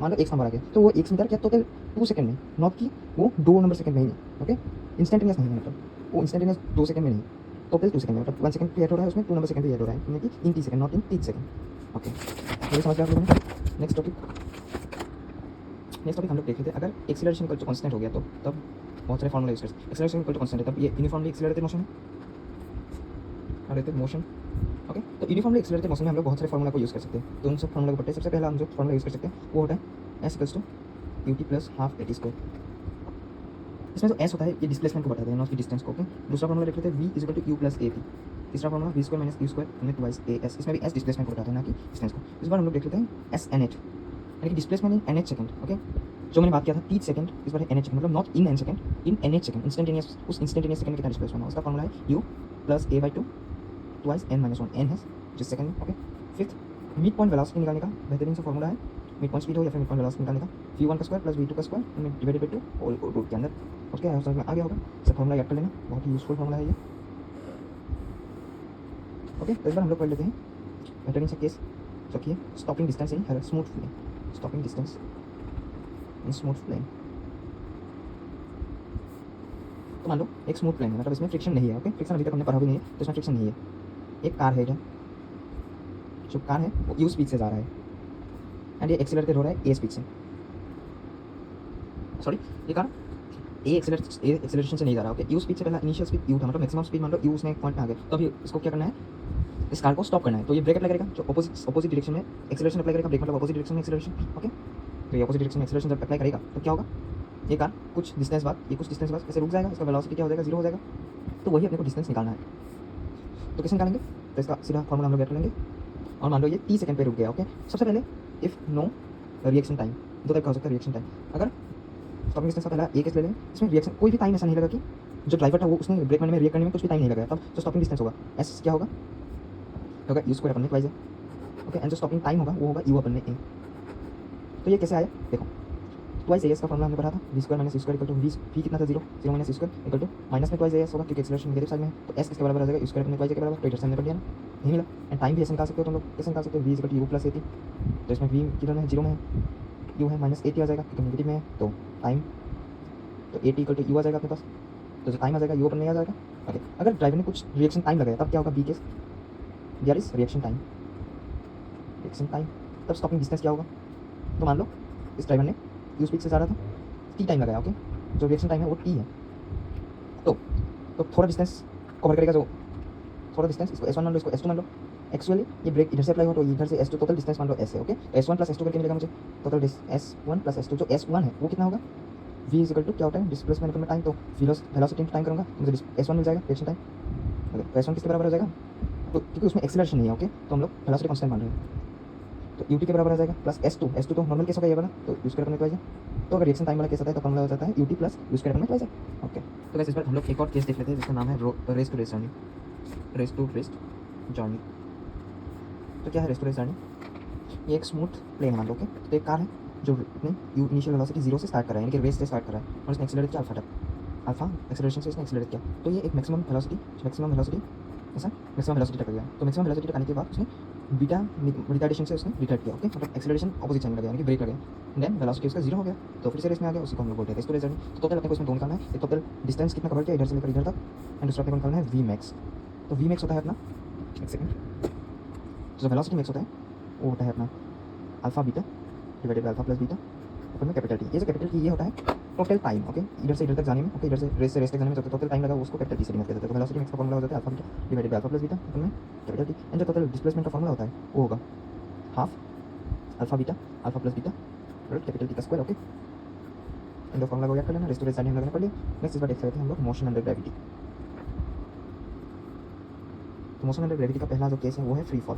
मान लो 1 नंबर आ गया, तो वो 1 मीटर क्या टोटल 2 सेकंड में, नॉट कि वो 2 नंबर सेकंड में ही है। ओके, इंस्टेंटेनियस नहीं है, मतलब वो इंस्टेंटेनियस 2 सेकंड में नहीं, टोटल 2 सेकंड में, मतलब 1 सेकंड भी ऐड हो रहा है उसमें, 2 नंबर सेकंड भी ऐड हो रहा है, यानी कि in T second, not in T second. Okay, तो ये समझ गया आप लोगों ने। नेक्स्ट टॉपिक हम लोग देख लेते हैं। अगर एक्सीलरेशन इक्वल टू कांस्टेंट हो गया तो तब बहुत सारे फॉर्मूला यूज करते हैं। एक्सीलरेशन इक्वल टू कांस्टेंट है तब ये यूनिफॉर्मली एक्सीलरेटेड मोशन है, मोशन। ओके, तो यूनिफॉर्मली एक्सीलरेटेड मोशन में हम लोग बहुत सारे फॉर्मूला को यूज़ कर सकते हैं, तो उन सब फॉर्मूला को पढ़ते हैं। सबसे पहला हम जो फॉर्मूला यूज़ कर सकते हैं वो होता है s = ut + ½ at²। इसमें जो s होता है ये डिस्प्लेसमेंट को बताते हैं, नॉट कि डिस्टेंस को। ओके, दूसरा फॉर्मूला देख लेते हैं v = u + at। तीसरा फॉर्मूला v² - u² × 2 as, इसमें भी s डिस्प्लेसमेंट को बताते हैं ना कि डिस्टेंस को। इस बार हम लोग देख लेते हैं s nH, यानी कि displacement in nH second. Okay, जो मैंने बात किया था t सेकंड, इस बार है nH सेकंड, मतलब not in n second, in nH second, instantaneous, उस इंस्टेंटेनियस सेकंड में कितना डिस्प्लेसमेंट है उसका फॉर्मूला है u + a/2 twice n - 1, n है जिस सेकंड में। Okay, fifth mid point velocity निकालने का बेहतरीन सा फॉर्मूला है, मिड पॉइंट स्पीड हो या फिर मिड पॉइंट वेलोसिटी निकालने का, v1² + v2² divided by 2 whole root के अंदर। ओके, समझ में आ गया होगा, सब फॉर्मूला याद कर लेना, बहुत ही यूजफुल फॉर्मूला है ये। ओके, तो इस बार हम लोग पढ़ लेते हैं बेहतरीन सा केस, जो कि stopping distance in smooth plane, stopping distance in smooth plane. तो मान लो एक स्मूथ प्लेन है, मतलब इसमें फ्रिक्शन नहीं है। ओके, फ्रिक्शन अभी तक हमने पढ़ा भी नहीं है, तो इसमें फ्रिक्शन नहीं है। एक कार है इधर, जो कार है वो u स्पीड से जा रहा है एंड ये एक्सीलरेटेड हो रहा है a स्पीड से, सॉरी ये कार a एक्सीलरेशन से नहीं जा रहा। ओके, u स्पीड से पहला इनिशियल स्पीड u था, मतलब मैक्सिमम स्पीड मान लो u उसमें पॉइंट में आ गया, तो अभी इसको क्या करना है, इस कार को स्टॉप करना है। तो ये ब्रेक अप्लाई करेगा, जो ऑपोजिट डायरेक्शन में एक्सीलरेशन अप्लाई करेगा, ब्रेक मतलब ऑपोजिट डायरेक्शन में एक्सीलरेशन। ओके, तो ये ऑपोजिट डायरेक्शन में एक्सीलरेशन जब अप्लाई करेगा तो क्या होगा, ये कार कुछ डिस्टेंस बाद, ये कुछ डिस्टेंस बाद ऐसे रुक जाएगा, इसका वेलोसिटी क्या हो जाएगा, 0 हो जाएगा। तो वही अपने को डिस्टेंस निकालना है, तो कैसे निकालेंगे, तो इसका सीधा फॉर्मूला हम लोग कर लेंगे। और मान लो ये t सेकंड पे रुक गया। ओके, सबसे पहले इफ नो रिएक्शन टाइम, दो टाइप का हो सकता है रिएक्शन टाइम। अगर स्टॉपिंग डिस्टेंस का पहला एक केस ले लें, इसमें रिएक्शन कोई भी टाइम ऐसा नहीं लगा कि जो ड्राइवर था वो उसने ब्रेक करने में, रिएक्ट करने में कुछ भी टाइम नहीं लगाया, तब जो स्टॉपिंग डिस्टेंस होगा s क्या होगा, u² अपन ने ट्वाइस है। ओके, एंड जो स्टॉपिंग टाइम होगा वो होगा u अपन ने a। तो ये कैसे आया देखो, ट्वाइस as का फॉर्मूला हमने पढ़ा था, v² - u² = v कितना था 0 - u² = माइनस में ट्वाइस as होगा, क्योंकि एक्सीलरेशन नेगेटिव साइड में है, तो s किसके बराबर आ जाएगा, u² अपने ट्वाइस के बराबर, तो इधर से हमने पढ़ लिया ना, नहीं मिला। एंड टाइम भी ऐसे निकाल सकते हो तुम लोग, कैसे निकाल सकते हो, v = u + at, तो इसमें v किधर है, 0 में है, u है -at आ जाएगा क्योंकि नेगेटिव में है, तो टाइम, तो at = u आ जाएगा अपने पास, तो जो टाइम आ जाएगा u अपन में आ जाएगा। ओके, अगर ड्राइवर ने कुछ रिएक्शन टाइम लगाया तब क्या होगा, b case there is reaction time, तब स्टॉपिंग डिस्टेंस क्या होगा, तो मान लो इस ड्राइवर ने u स्पीड से जा रहा था, t टाइम लगाया। ओके, जो रिएक्शन टाइम है वो t है, तो थोड़ा डिस्टेंस कवर करेगा, जो थोड़ा डिस्टेंस, इसको s1 मान लो, इसको s2 मान लो। एक्चुअली ये ब्रेक इधर से अप्लाई हुआ तो इधर से s2, टोटल डिस्टेंस मान लो s है। ओके, तो s1 + s2 करके मिलेगा मुझे, टोटल s1 + s2, जो s1 है वो कितना होगा, v = क्या होता है, डिस्प्लेसमेंट में टाइम, तो वेलोसिटी टाइम करूँगा तो मुझे s1 मिल जाएगा, रिएक्शन टाइम। ओके, तो s1 किसके बराबर हो जाएगा, तो क्योंकि उसमें एक्सीलरेशन नहीं है। ओके, तो हम लोग वेलोसिटी कांस्टेंट मान रहे हैं, तो ut के बराबर आ जाएगा प्लस s2 तो नॉर्मल केस होगा ये वाला, तो u² अपने ट्वाइस है। तो अगर रिएक्शन टाइम वाला केस आता है तो फॉर्मूला हो जाता है ut + u² अपने ट्वाइस है। ओके, तो गाइस इस बार हम लोग एक और केस देख लेते हैं जिसका नाम है रेस टू रेस जर्नी। तो क्या है रेस टू रेस जर्नी, ये एक स्मूथ प्लेन मान लो। ओके, तो एक कार है जो अपनी इनिशियल वेलोसिटी 0 से स्टार्ट कर रहा है, यानी कि रेस से स्टार्ट कर रहा है, और उसने एक्सीलरेट किया अल्फा तक। अल्फा एक्सेलरेशन से इसने एक्सेलरेट किया, तो ये एक मैक्सिमम वेलोसिटी ऐसा मैक्सिमम वेलोसिटी तक गया। तो मैक्सिमम वेलोसिटी तक आने के बाद उसने बीटा रिटार्डेशन से उसने रिटार्ड किया, ओके, मतलब एक्सेलरेशन ऑपोजिट साइन में लगा, यानी कि ब्रेक लगा, देन वेलोसिटी उसका जीरो हो गया, तो फिर से रेस में आ गया, उसी को हम लोग बोलते हैं रेस टू रेस जर्नी। तो टोटल अपने को इसमें दो निकालना है, एक टोटल डिस्टेंस कितना कवर किया इधर से लेकर इधर तक, एंड दूसरा अपने को निकालना है वी मैक्स। तो वी मैक्स होता है अपना, एक सेकंड, जो वेलोसिटी मैक्स होता है वो होता है अपना alpha beta divided by alpha plus beta ऊपर में कैपिटल टी। ये जो कैपिटल टी ये होता है टोटल टाइम, ओके, इधर से इधर तक जाने में, ओके, इधर से रेस तक जाने में जो टोटल टाइम लगा उसको कैपिटल टी से डिनोट किया जाता है। तो वेलोसिटी मैक्स का फॉर्मूला हो जाता है alpha beta divided by alpha plus beta ऊपर में कैपिटल टी, एंड जो टोटल डिस्प्लेसमेंट का फॉर्मूला होता है वो होगा half alpha beta alpha plus beta capital T का स्क्वायर, ओके। एंड जो फॉर्मूला को याद कर लेना, रेस टू रेस जर्नी हम लोगों ने पढ़ लिया। नेक्स्ट इस बार देख सकते हैं हम लोग मोशन अंडर ग्रेविटी। तो मोशन अंडर ग्रेविटी का पहला जो केस है वो है फ्री फॉल।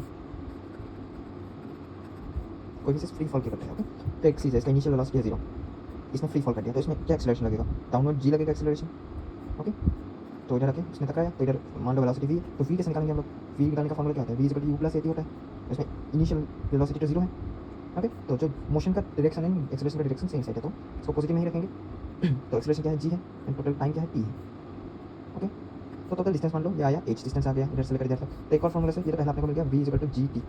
कोई भी चीज़ फ्री फॉल की करते हैं, ओके। तो एक चीज़ है, इसका इनिशियल वेलोसिटी है 0, इसने फ्री फॉल कर दिया, तो इसमें क्या एक्सेलरेशन लगेगा, डाउनवर्ड जी लगेगा एक्सेलरेशन, ओके। तो इधर आके इसने टकराया, तो इधर मान लो वेलोसिटी वी, तो वी कैसे निकालेंगे हम लोग, वी निकालने का फॉर्मूला क्या होता है, V equal to U plus A T होता है। तो इसमें इनिशियल वेलोसिटी तो 0 है, ओके। तो जो मोशन का डायरेक्शन है, एक्सेलरेशन का डायरेक्शन सेम साइड है, तो इसको पॉजिटिव में ही रखेंगे। तो एक्सेलरेशन क्या है, जी है, एंड टोटल टाइम क्या है, टी है, ओके। तो टोटल डिस्टेंस मान लो ये आया h डिस्टेंस आ गया इधर से लेकर इधर तक। तो एक और फॉर्मूला से ये तो पहला अपने को मिल गया v equal to G T,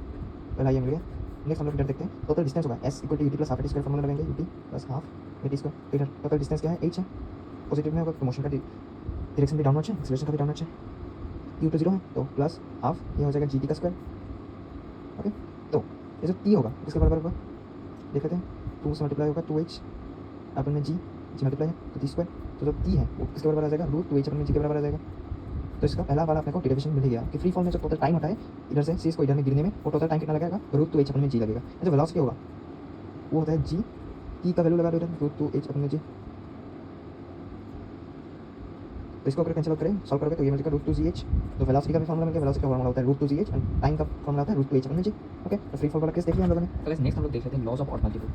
पहला ये मिल गया। नेक्स्ट हम लोग इधर देखते हैं, टोटल डिस्टेंस होगा s equal to U T plus half T square, formula लगाएंगे, U T plus half A T square. इधर टोटल डिस्टेंस क्या है, h है, पॉजिटिव में होगा तो मोशन का डायरेक्शन भी डाउनवर्ड है, एक्सेलरेशन का भी डाउनवर्ड है, u टू 0 है, तो प्लस हाफ ये हो जाएगा जी टी का स्क्वायर, ओके। तो ये जो t होगा इसके बराबर होगा, देख लेते हैं, 2 से मल्टीप्लाई होगा 2h अपन में जी मल्टीप्लाई है तो टी स्क्वायर। तो जो t है वो किसके बराबर आ जाएगा, रूट 2h अपन में जी के बराबर आ जाएगा। तो इसका पहला वाला अपने को डेरिवेशन मिल गया कि फ्री फॉल में जो टोटल टाइम होता है इधर से सी को इधर में गिरने में, वो टोटल टाइम कितना लगेगा, रूट 2h अपन में जी लगेगा। जो वेलोसिटी होगा वो होता है जी, टी का वैल्यू लगा दो इधर, रूट 2h अपन में जी। तो इसको अगर कैंसिल आउट करें, सॉल्व करोगे तो ये मिलेगा रूट 2gh। तो वेलोसिटी का भी फॉर्मूला मिल गया, वेलोसिटी का फॉर्मूला होता है रूट 2gh, एंड टाइम का फॉर्मूला होता है रूट 2h अपन में जी, ओके। तो फ्री फॉल वाला केस देख लिया हम लोगों ने। तो नेक्स्ट हम लोग देख लेते हैं लॉज ऑफ ऑड मल्टीपल।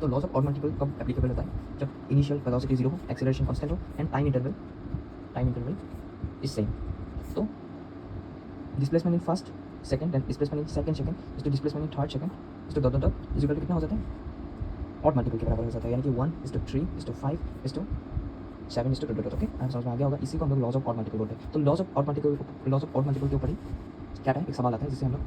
तो लॉज ऑफ ऑड मल्टीपल कब एप्लीकेबल होता है, जब इनिशियल वेलोसिटी 0 हो, एक्सेलरेशन कांस्टेंट हो, and time interval is same. तो displacement in first second and displacement in second is to displacement in third second is to dot dot is equal to कितना हो जाता है, ऑड मल्टीपल के बराबर हो जाता है, यानी कि 1:3:5:7 डॉट डॉट, ओके। आप समझ में आ गया होगा, इसी को हम लोग लॉज ऑफ ऑड मल्टीपल बोलते हैं। तो लॉज ऑफ ऑड मल्टीपल के ऊपर ही क्या है, एक सवाल आता है जिसे हम लोग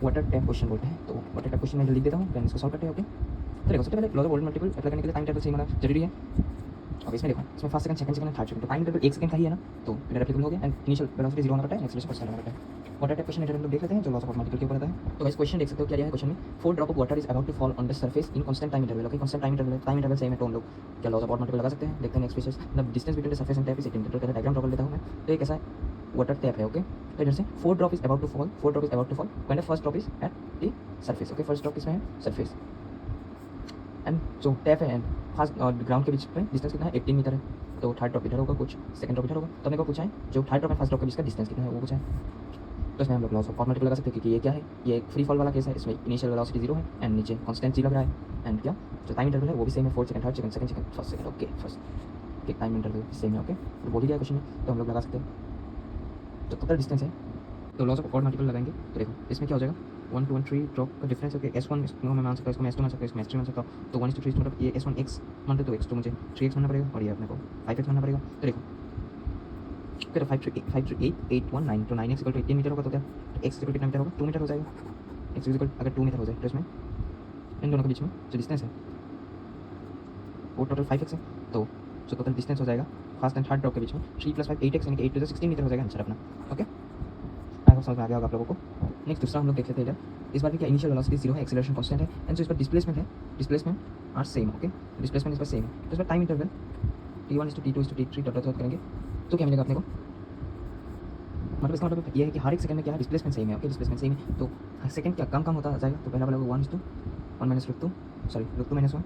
वाटर टैप क्वेश्चन बोलते हैं। तो वाटर टैप क्वेश्चन मैं लिख देता हूँ, देन इसको सॉल्व करते हैं, ओके। तो देखो सबसे पहले laws of odd multiple apply करने के लिए टाइम टेबल सेम होना जरूरी है। अब इसमें देखो, इसमें first second and third second, तो टाइम टेबल 1 सेकंड का ही है ना, तो इधर एप्लीकेबल हो गया, एंड इनिशियल वेलोसिटी 0 होना पड़ता है, एक्सेलरेशन फर्स्ट होना पड़ता है। वाटर टैप क्वेश्चन इधर हम लोग देख लेते हैं जो लॉज ऑफ ऑड मल्टीपल के ऊपर आता है। तो इस क्वेश्चन देख सकते हो क्या है क्वेश्चन में, 4 drop of water is about to fall on the surface in constant time interval, okay. Constant time interval same है, तो हम लोग क्या लॉज ऑफ ऑड मल्टीपल लगा सकते हैं। देखते हैं next question, the distance between the surface and tap is 18 metre, का डायग्राम ड्रॉ कर लेता हूं मैं। तो ये कैसा है, वाटर टैप है, ओके। तो इधर से 4 drop is about to fall when the first drop is at the surface, okay. First drop इसमें है सरफेस, एंड जो टैप है एंड फर्स्ट और ग्राउंड के बीच में डिस्टेंस कितना है, 18 मीटर है। तो थर्ड ड्रॉप इधर होगा, कुछ सेकंड ड्रॉप इधर होगा। तो हमने को पूछा है जो third drop and first drop के बीच का डिस्टेंस कितना है वो पूछा है। तो इसमें हम लोग लॉज ऑफ ऑड मल्टीपल लगा सकते हैं, क्योंकि ये क्या है, ये एक फ्री फॉल वाला केस है, इसमें इनिशियल वेलोसिटी 0 है एंड नीचे कांस्टेंट जी लग रहा है, एंड क्या जो टाइम इंटरवल है वो भी सेम है, 4 second, third second, second second, first second, okay. First के टाइम इंटरवल सेम है, ओके। तो बोल ही गया क्वेश्चन में, तो हम लोग लगा सकते हैं। तो टोटल डिस्टेंस है, तो लॉज ऑफ ऑड मल्टीपल लगाएंगे तो देखो इसमें क्या हो जाएगा, 1 2 1 3 ड्रॉप का डिफरेंस है, S1 इसको मैं मान सकता हूँ, इसको मैं S2 मान सकता हूँ, इसको मैं S3 मान सकता हूँ। तो 1:3 मतलब ये S1x मानते तो x तो मुझे 3x मानना पड़ेगा, और ये अपने को 5x मानना पड़ेगा। तो देखो फिर 5 3 8 8 1 9, तो 9x इक्वल टू 18 मीटर होगा, तो क्या x इक्वल कितना मीटर होगा, 2 मीटर हो जाएगा। x इक्वल अगर 2 मीटर हो जाए तो इसमें इन दोनों के बीच में जो डिस्टेंस है वो टोटल 5x है। तो जो टोटल डिस्टेंस हो जाएगा फर्स्ट एंड थर्ड ड्रॉप के बीच में 3 + 5 8x, यानी कि 8 + 16 मीटर हो जाएगा आंसर अपना, ओके। आई होप समझ में आ गया होगा आप लोगों को। नेक्स्ट दूसरा हम लोग देख लेते हैं इधर, इस बार क्या इनिशियल वेलोसिटी 0 है, एक्सेलरेशन कांस्टेंट है, एंड जो इस पर डिस्प्लेसमेंट है, displacement are same, okay. Displacement इस पर सेम है, तो इस पर time interval t1:t2:t3 dot dot करेंगे तो क्या मिलेगा अपने को, मतलब इसका मतलब ये है कि हर एक सेकंड में क्या है, डिस्प्लेसमेंट सेम है, ओके। डिस्प्लेसमेंट सेम है तो हर सेकंड क्या कम होता जाएगा, तो पहला वाला होगा 1:1 - √2 सॉरी √2 - 1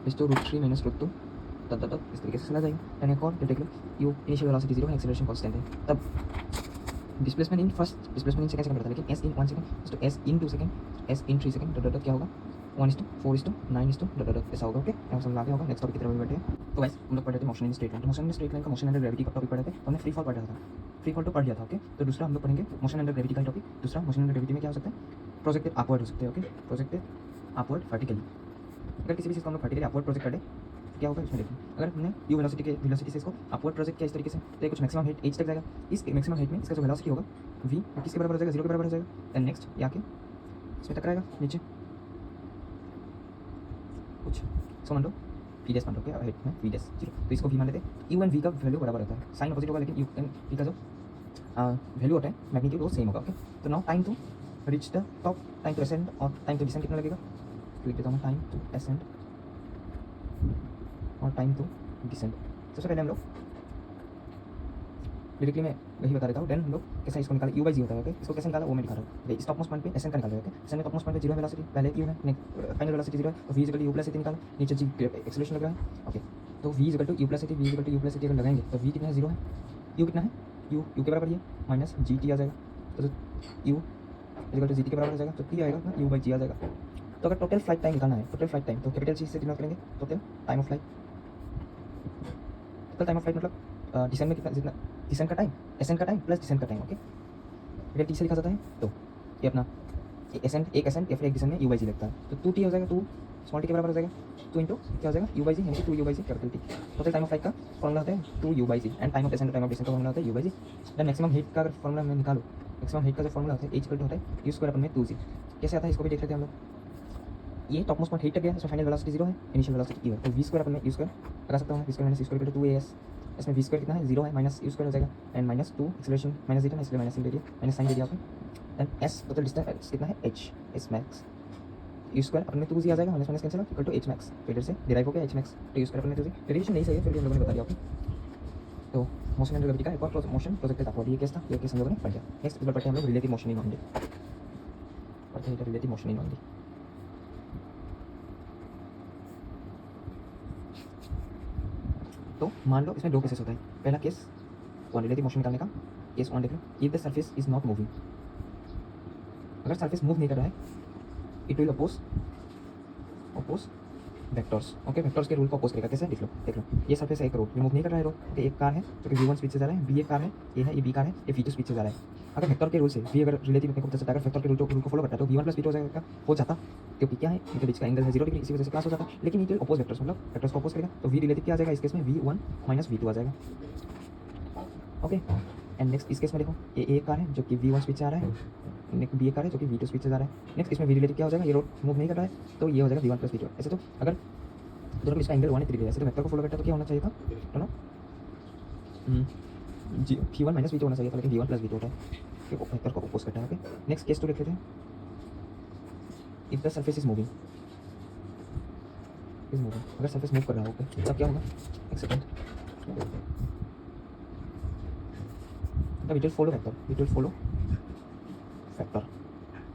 इस तो √3 - √2 तब इस तरीके से चला जाएगा। एंड एक और देख लो, यू इनिशियल वेलोसिटी 0 है, एक्सेलरेशन कांस्टेंट है, तब displacement in first, displacement in second होता है, लेकिन s इन 1 सेकंड तो s इन 2 सेकंड, s इन 3 सेकंड डॉट क्या होगा, 1:4:9 डॉट ऐसा होगा, ओके। यहाँ समझ आ गया होगा। नेक्स्ट टॉपिक की तरफ बैठे हैं। तो वैसे हम लोग पढ़ रहे थे मोशन इन स्ट्रेट लाइन, तो मोशन इन स्ट्रेट लाइन का मोशन अंडर ग्रेविटी का टॉपिक पढ़ रहे थे, तो हमने फ्री फॉल पढ़ रहा था, फ्री फॉल तो पढ़ लिया था, ओके। तो दूसरा हम लोग पढ़ेंगे मोशन अंडर ग्रेविटी का टॉपिक। दूसरा मोशन अंडर ग्रेविटी में क्या हो सकता है, प्रोजेक्टेड अपवर्ड हो सकते हैं, ओके, प्रोजेक्टेड अपवर्ड वर्टिकली। अगर किसी भी चीज़ को हम लोग वर्टिकली अपवर्ड प्रोजेक्ट कर दें क्या होगा इसमें देखिए, अगर हमने यू वेलोसिटी से इसको अपवर्ड प्रोजेक्ट किया इस तरीके से तो ये कुछ मैक्सिमम हाइट एच तक जाएगा। इस मैक्सिमम हाइट में इसका जो वेलोसिटी होगा v किसके बराबर हो जाएगा, 0 के बराबर हो जाएगा। एंड नेक्स्ट ये आके इसमें टकराएगा नीचे कुछ सो मान लो v डैश मान लो, क्या हाइट में v डैश 0, तो इसको v मान लेते हैं। u एंड v का वैल्यू बराबर होता है, साइन अपोजिट होगा लेकिन u एंड v का जो वैल्यू होता है मैग्नीट्यूड वो सेम होगा। ओके, तो now time to reach the top, time to ascend और टाइम टू डिसेंड कितना लगेगा, तो लिख देता हूँ टाइम टू असेंड और टाइम टू डिसेंड। सबसे पहले हम लोग डायरेक्टली मैं वही बता देता हूँ, देन हम लोग कैसे इसको निकालें। u/g होता है। ओके, इसको कैसे निकाला वो मैं दिखा रहा हूँ। देखिए टॉप मोस्ट पॉइंट पे एसएन का निकाल रहे हैं। ओके, एसएन में टॉप मोस्ट पॉइंट पे 0 है वेलोसिटी, पहले u है, फाइनल वेलोसिटी 0 है, तो v u + निकाला, नीचे g एक्सेलरेशन लग रहा है। ओके, तो v u + u + अगर लगाएंगे तो v कितना है, 0 है, u कितना है, u के बराबर है माइनस gt आ जाएगा, तो u = gt के बराबर हो जाएगा, तो t आएगा ना u/g आ जाएगा। तो अगर टोटल फ्लाइट टाइम निकालना है, टोटल फ्लाइट टाइम तो कैपिटल सी से डिनोट करेंगे, total time of flight. Total time of flight मतलब डिसेंड में कितना, जितना डिसेंड का टाइम, एसेंड का टाइम प्लस डिसेंड का टाइम। ओके, अगर टी से लिखा जाता है तो ये अपना एसेंड एक एसेंड या फिर एक डिसेंड में u/g लगता है, तो 2t हो जाएगा, 2 स्मॉल टी के बराबर हो जाएगा, 2 इंटू क्या हो जाएगा u/g, यानी कि 2u/g capital T. Total time of flight का फॉर्मूला होता है 2u/g and time of ascend का फॉर्मूला होता है u/g। देन मैक्सिमम हीट का अगर फॉर्मूला मैं निकालूँ, मैक्सिमम हीट का जो फॉर्मूला होता है h होता है u² अपन में 2g। कैसे आता है इसको भी देख लेते हैं हम लोग। ये टॉप मोस्ट पॉइंट हीट तक गया, इसमें फाइनल वेलोसिटी 0 है, इनिशियल वेलोसिटी u है, तो v² अपन में u² लगा सकता हूँ, v² माइनस u² 2as। इसमें v² कितना है, 0 है, माइनस u² हो जाएगा and minus 2 acceleration minus zeta, इसलिए माइनस दे दिया, माइनस साइन दे दिया आपने। एंड s टोटल डिस्टेंस कितना है, h s मैक्स, u² अपन में 2g आ जाएगा, minus minus cancel equal to h max, तो इधर से डिराइव हो गया h मैक्स, तो u² अपन में 2g। डेरिवेशन नहीं सही है, फिर भी हम लोगों ने बता दिया। ओके, तो मोशन एंड ग्रेविटी का एक और मोशन प्रोजेक्टेड अपवर्ड, ये केस था, ये केस हम लोगों ने पढ़ लिया। नेक्स्ट इस बार पढ़ते हैं हम लोग रिलेटिव मोशन इन ओनली, पढ़ते हैं रिलेटिव मोशन इन ओनली। तो मान लो इसमें दो केसेस होता है। पहला केस वन रिलेटिव मोशन निकालने का, केस वन देख लो, if the surface is not moving, अगर सरफेस मूव नहीं कर रहा है, it will oppose vectors. Okay, vectors के रूल को अपोज करेगा, कैसे देख लो, ये सरफेस है, एक रोड, ये मूव नहीं कर रहा है रोड, ओके, एक कार है जो कि v1 स्पीड से जा रहा है, b एक कार है, ये है, ये b कार है, ये v2 स्पीड से जा रहा है। अगर वेक्टर के रूल से v अगर रिलेटिव अपने को पता चलता है, अगर वेक्टर के रूल को फॉलो करता है तो v1 + v2 हो जाएगा, हो जाता, क्योंकि क्या है इनके बीच का एंगल है 0 डिग्री, इसी वजह से क्रॉस हो जाता। लेकिन ये अपोज वेक्टर्स मतलब वेक्टर्स को अपोज करेगा, तो v रिलेटिव क्या आ जाएगा इस केस में, v1 - v2 आ जाएगा। ओके, एंड नेक्स्ट इस केस में देखो, ये एक कार है जो कि v1 स्पीड से आ रहा है, नेक्स्ट b एक कार है जो कि v2 स्पीड से जा रहा है। नेक्स्ट इसमें v रिलेटिव क्या हो जाएगा, ये रोड मूव नहीं कर रहा है, तो ये हो जाएगा v1 + v2। ऐसे तो अगर दोनों में इसका एंगल 180 डिग्री है, ऐसे तो वेक्टर को फॉलो करता है तो क्या होना चाहिए था, दोनों v1 - v2 होना चाहिए था, लेकिन v1 + v2 होता है, वेक्टर को अपोज करता है। ओके, नेक्स्ट केस 2 देख लेते हैं। If the surface is moving, अगर सरफेस मूव कर रहा हो ओके, तब क्या होगा, एक सेकंड, तब इट विल फॉलो वेक्टर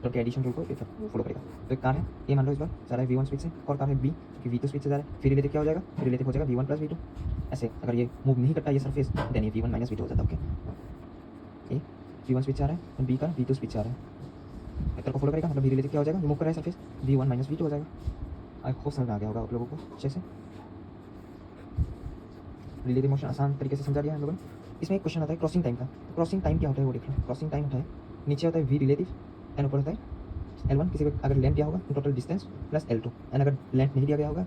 तो के एडिशन रूल को फॉलो करेगा। तो एक कार है, ये मान लो इस बार जा रहा है v1 स्पीड से, और कार है b जो कि v2 स्पीड से जा रहा है, फिर रिलेटिव क्या हो जाएगा, रिलेटिव हो जाएगा v1 + v2। ऐसे अगर ये मूव नहीं करता ये सरफेस, देन ये v1 - v2 हो जाता। ओके, ये v1 स्पीड से आ रहा है और b का v2 स्पीड से आ रहा है, वेक्टर को फॉलो करेगा, मतलब v रिलेटिव क्या हो जाएगा, ये मूव कर रहा है सरफेस, v1 - v2 हो जाएगा। आई होप समझ में आ गया होगा आप लोगों को अच्छे से। रिलेटिव मोशन आसान तरीके से समझा दिया हम लोगों ने। इसमें एक क्वेश्चन आता है क्रॉसिंग टाइम का। क्रॉसिंग टाइम क्या होता है वो देख लो। क्रॉसिंग टाइम होता है, नीचे होता है v रिलेटिव एंड ऊपर होता है L1, किसी को अगर लेंथ दिया होगा तो total distance plus L2, and अगर लेंथ नहीं दिया गया होगा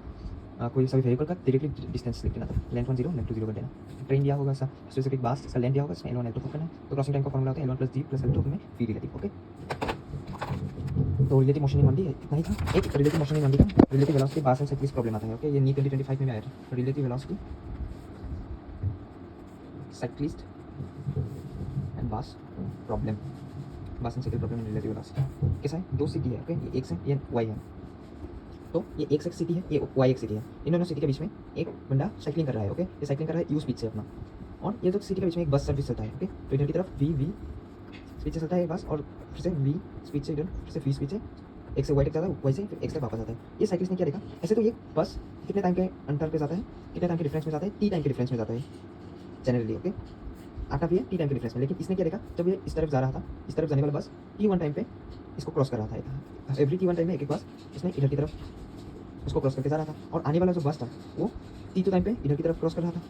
कोई सभी वेहिकल का, डायरेक्टली डिस्टेंस लिख देना था, लेंथ 1 0 लेंथ 2 0 कर देना। ट्रेन दिया होगा स्पेसिफिक बास, इसका लेंथ दिया होगा, इसमें L1 L2 करना है। तो क्रॉसिंग टाइम का फॉर्मूला होता है L1 + g + L2 में v रिलेटिव। ओके, तो रिलेटिव मोशन इन ओनली इतना ही था। एक रिलेटिव मोशन इन ओनली का रिलेटिव वेलोसिटी बास एंड साइक्लिस्ट प्रॉब्लम आता है। ओके, ये नीट 2025 में आया था, रिलेटिव वेलोसिटी साइक्लिस्ट एंड बास प्रॉब्लम, बास and cycle problem in relative velocity. कैसा है, दो सिटी है। ओके, ये x है, ये y है, तो ये x एक सिटी है, ये y एक सिटी है। इन दोनों सिटी के बीच में एक बंदा साइकिलिंग कर रहा है। ओके, ये साइकिलिंग कर रहा है u स्पीड से अपना, और ये जो सिटी के बीच में एक बस सर्विस चलता है। ओके, तो इधर की तरफ v स्पीड से चलता है बस, और फिर से v स्पीड से इधर, फिर से v स्पीड से x से y तक जाता है, y से फिर x तक वापस आता है। ये साइकिलिस्ट ने क्या देखा, ऐसे तो ये बस कितने टाइम के अंतर पे जाता है, कितने टाइम के डिफरेंस में जाता है, t टाइम के डिफरेंस में जाता है जनरली। ओके, आता भी है टी टाइम के डिफरेंस में, लेकिन इसने क्या देखा, जब ये इस तरफ जा रहा था, इस तरफ जाने वाला बस t1 टाइम पे इसको क्रॉस कर रहा था, एवरी t1 टाइम में एक बस इसने इधर की तरफ उसको क्रॉस करके जा रहा था, और आने वाला जो बस था वो t2 टाइम पे इधर की तरफ क्रॉस कर रहा था।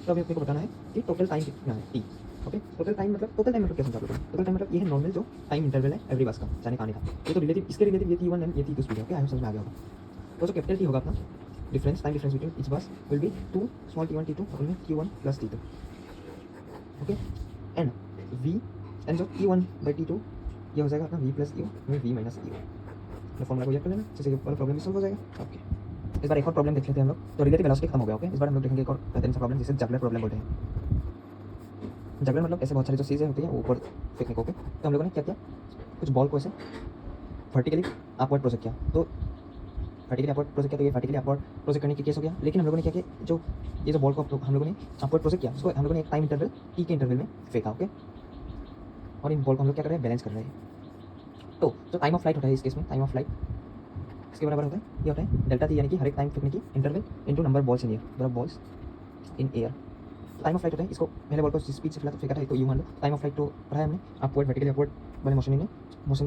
तो अभी अपने को बताना है कि टोटल टाइम कितना है t। ओके, टोटल टाइम मतलब क्या समझा लोगों, टोटल टाइम मतलब ये है नॉर्मल जो टाइम इंटरवल है एवरी बस का जाने का आने का। ये तो रिलेटिव, इसके रिलेटिव ये t1 एंड ये t2 स्पीड है। ओके, आई समझ में आ गया होगा। तो जो कैपिटल टी होगा अपना difference, time difference between each bus will be 2 small t1 t2 अपन में q1 plus t2, okay. And v and जो t1 बाई t2 ये हो जाएगा अपना v प्लस u में v माइनस u। तो फॉर्मूला को याद कर लेना, जैसे ये वाला प्रॉब्लम भी सॉल्व हो जाएगा, ओके। इस बार एक और प्रॉब्लम देख लेते हैं हम लोग। तो रिलेटिव वेलोसिटी खत्म हो गया, ओके। इस बार हम लोग देखेंगे एक और बेहतरीन सा प्रॉब्लम जिसे जगलर प्रॉब्लम बोलते हैं। जगलर मतलब ऐसे बहुत सारी जो चीज़ें होती हैं ऊपर फेंकने को, ओके। तो हम लोगों ने क्या किया, कुछ बॉल को ऐसे वर्टिकली अपवर्ड प्रोजेक्ट किया, तो वर्टिकली अपवर्ड प्रोजेक्ट किया, तो ये वर्टिकली अपवर्ड प्रोजेक्ट करने की केस हो गया। लेकिन हम लोगों ने क्या किया, जो ये जो बॉल को हम लोगों ने अपवर्ड प्रोजेक्ट किया, उसको हम लोगों ने एक टाइम इंटरवल टी के इंटरवल में फेंका, ओके। और इन बॉल को हम लोग क्या कर रहे हैं, बैलेंस कर रहे हैं। तो जो टाइम ऑफ फ्लाइट होता है इस केस में, टाइम ऑफ फ्लाइट इसके बराबर होता है, ये होता है डेल्टा टी, यानी कि हर एक टाइम फेंकने की interval into number balls in air, number of balls in air. Time of flight होता है, इसको पहले बॉल को स्पीड से फेंका था, तो यू मान लो टाइम ऑफ फ्लाइट तो पढ़ा है हमने अपवर्ड वर्टिकली अपवर्ड वाले मोशन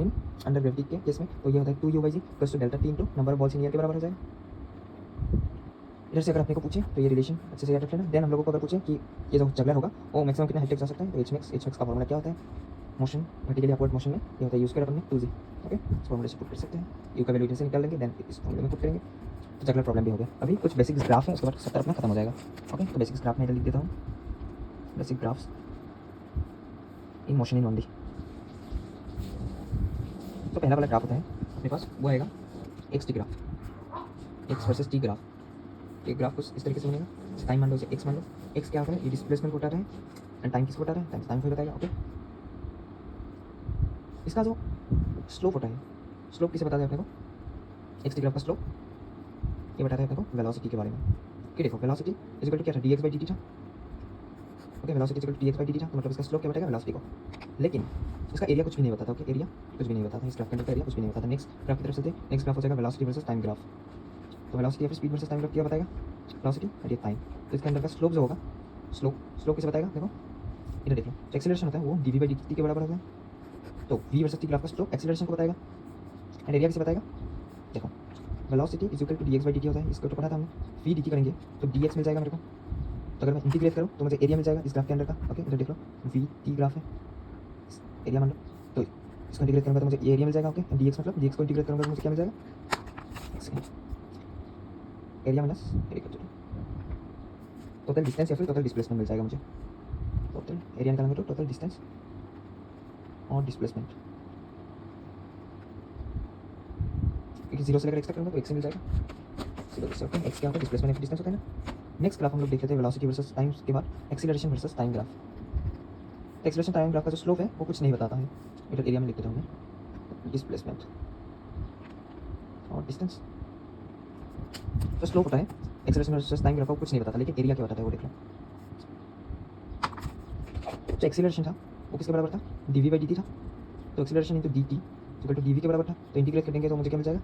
इन अंडर ग्रेविटी के केस में, तो ये होता है 2u/g plus two delta T into number of balls in air के बराबर हो जाएगा। इधर से अगर अपने को पूछे तो ये रिलेशन अच्छे से याद रख लेना। देन हम लोगों को अगर पूछे कि ये जो जगलर होगा वो मैक्सिमम कितना हाइट तक जा सकता है, तो एच मैक्स का फॉर्मूला क्या होता है, मोशन वर्टिकली अपवर्ड मोशन में ये होता है u² अपन में 2g, ओके। इस फॉर्मूले से पुट कर सकते हैं, u का वैल्यू इधर से निकाल लेंगे, देन इस फॉर्मूले में पुट करेंगे, तो जगलर प्रॉब्लम भी हो गया। अभी कुछ बेसिक्स ग्राफ है, उसके बाद चैप्टर अपना खत्म हो जाएगा, ओके। तो बेसिक्स ग्राफ में इधर लिख देता हूँ, basic graphs in motion in only. तो पहला वाला ग्राफ होता है अपने पास, वो आएगा x T graph, x versus T graph. एक ग्राफ कुछ इस तरीके से बनेगा, टाइम मान लो इसे एक्स मान लो, एक्स क्या होता है, ये डिस्प्लेसमेंट को बताता है, एंड टाइम किसको बताता है, टाइम को बताएगा, ओके। इसका जो स्लोप होता है, स्लोप किसे बताता है अपने को, एक्स टी ग्राफ का स्लोप ये बताता है अपने को वेलोसिटी के बारे में, कि देखो वेलोसिटी इज इक्वल टू क्या था, dx बाई dt था, okay. Velocity is equal to dx by dt था, तो मतलब इसका स्लोप क्या बताएगा, वेलोसिटी को। लेकिन इसका एरिया कुछ भी नहीं बताता, ओके। एरिया कुछ भी नहीं बताता, इस ग्राफ के अंदर का एरिया कुछ भी नहीं बताता। नेक्स्ट ग्राफ की तरफ चलते, नेक्स्ट ग्राफ हो जाएगा वेलोसिटी वर्सेस टाइम ग्राफ। तो वेलोसिटी या फिर स्पीड वर्सेस टाइम ग्राफ क्या बताएगा, वेलोसिटी और ये टाइम। तो इसके अंदर का स्लोप जो होगा, स्लोप किसे बताएगा, देखो इधर देख लो, एक्सेलरेशन होता है वो dv बाई dt के बराबर होता है, तो v वर्सेस t ग्राफ का स्लोप एक्सेलरेशन को बताएगा, एंड एरिया किसे बताएगा, देखो velocity is equal to dx by dt होता है, इसको तो पढ़ा था हमने, v dt करेंगे तो dx मिल जाएगा मेरे को, तो अगर मैं इंटीग्रेट करूँ तो मुझे एरिया मिल जाएगा इस ग्राफ के अंदर का, ओके। इधर देख लो v t ग्राफ है, एरिया मान लो, तो इसको इंटीग्रेट करूँगा तो मुझे एरिया मिल जाएगा, ओके। dx मतलब dx को इंटीग्रेट करूँगा तो मुझे क्या मिल जाएगा, area minus area, total distance या फिर टोटल डिस्प्लेसमेंट मिल जाएगा मुझे। टोटल एरिया निकालेंगे तो टोटल डिस्टेंस और डिस्प्लेसमेंट, क्योंकि 0 से लेकर x तक करूँगा तो x से मिल जाएगा, 0 से ओके। x क्या होता है, डिस्प्लेसमेंट या डिस्टेंस होता है ना। नेक्स्ट ग्राफ हम लोग देख लेते हैं वेलोसिटी वर्सेस टाइम के बाद acceleration versus time graph. Acceleration time graph का जो स्लोप है वो कुछ नहीं बताता है, इधर एरिया में लिख देता हूँ मैं, डिस्प्लेसमेंट और डिस्टेंस। जो स्लोप होता है एक्सीलरेशन वर्सेस टाइम ग्राफ को कुछ नहीं बताता, लेकिन एरिया क्या बताता है वो देख लो। जो एक्सीलरेशन था वो किसके बराबर था, dv बाई dt था, तो acceleration into dt equal to dv के बराबर था, तो इंटीग्रेट करेंगे तो मुझे क्या मिल जाएगा,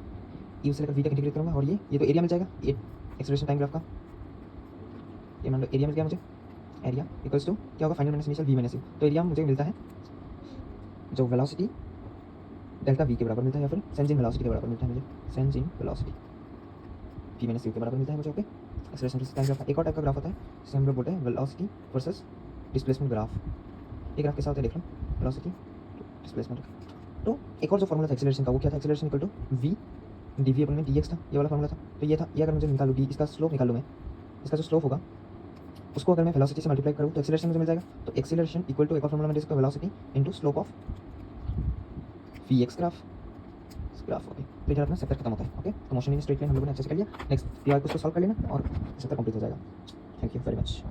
u से लेकर v तक इंटीग्रेट करूँगा, और ये तो एरिया मिल जाएगा, ये एक्सीलरेशन टाइम ग्राफ का, ये मान लो एरिया मिल गया मुझे, एरिया इक्वल्स टू क्या होगा, final minus initial v minus u। तो एरिया मुझे मिलता है जो वेलोसिटी डेल्टा v के बराबर मिलता है, या फिर सेंस इन वेलोसिटी के बराबर मिलता है मुझे, sense in velocity v minus u के बराबर मिलता है मुझे, okay. Acceleration versus time graph एक और टाइप का ग्राफ होता है जिसे हम लोग बोलते हैं वेलोसिटी वर्सेस डिस्प्लेसमेंट ग्राफ। ये ग्राफ कैसा होता है देख लो, वेलोसिटी डिस्प्लेसमेंट। तो एक और जो फॉर्मूला था एक्सीलरेशन का वो क्या था, acceleration equal to v dv अपन में dx था, ये वाला फॉर्मूला था। तो ये था, ये अगर मुझे निकालूँ d, इसका स्लोप निकालूँ मैं, इसका जो स्लोप होगा उसको अगर मैं वेलोसिटी से मल्टीप्लाई करूँ तो एक्सीलरेशन मुझे मिल जाएगा। तो एक्सीलरेशन इक्वल टू एक और फॉर्मूला में जिसका velocity into slope of vx graph, okay. तो इधर अपना चैप्टर खत्म होता है, ओके। तो मोशन इन स्ट्रेट लाइन हम लोगों ने अच्छे से कर लिया। नेक्स्ट को सॉल्व कर लेना और चैप्टर कंप्लीट हो जाएगा। Thank you very much.